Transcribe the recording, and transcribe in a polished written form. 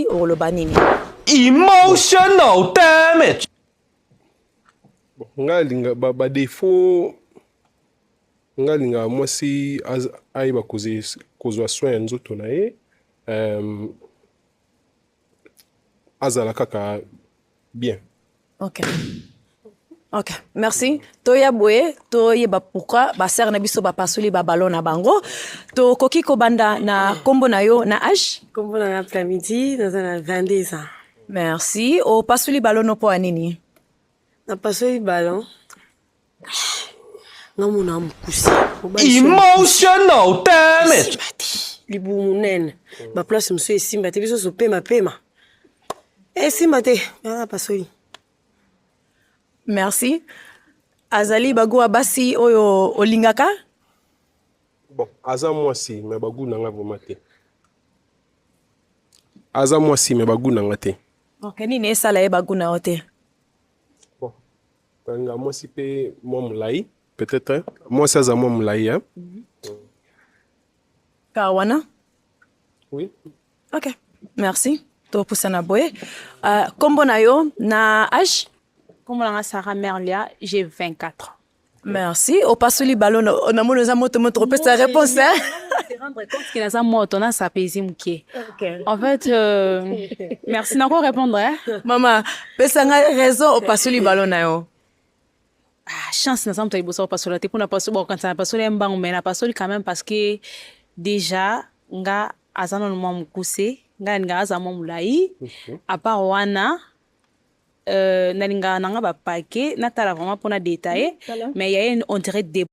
oloba nini? Emotional damage. Nga linga ba défaut nga linga mwasi aiba kozwa soin nzoto na ye azala kaka bien. Ok. Ok, merci. Toya boye, toyeba pourquoi ba sœur na biso ba pasoli ba ballon na bango. To koki ko banda na kombo na yo na âge? Kombo na après-midi, dans un 22 ans. Merci. O pasoli ballon no po anini? Na pasoli ballon. Ngamu na mkusi. Emotional damage. Libu munene. Ba place mso esimba te biso so pema. Esimba te. Na pasoli. Merci. Azali bago abasi oyo olingaka? Bon, aza mwasi me bagu na nga vraiment te. Aza mwasi me bagu na nga te. Ok, nini esala ye bagu na yo te? Bon, nga mwasi pe mwa mulai, peut-être. Mwasi aza mwa mulai, hein? Kawana? Oui. Ok, merci. To pusana boye. Kombo na yo na âge? Comme on a Sarah Merlia, j'ai 24 ans. Merci. Au pasoli ballon, on a mon moto peut sa réponse. C'est rendre compte qu'il a sa moto, on a sa paisible. En fait, merci d'encore répondre. Hein? Maman, pesanga raison au pasoli ballon na yo. Ah, chance na samto ibosa au pasoli. Te pour na pasoli, bon quand ça pasoli mbang, mais na pasoli quand même parce que déjà nga azano no mukuse, nga azamo mulai, à part wana. Nalinga nanga ba paquet natala vraiment pour na détailler mais il y a on dirait des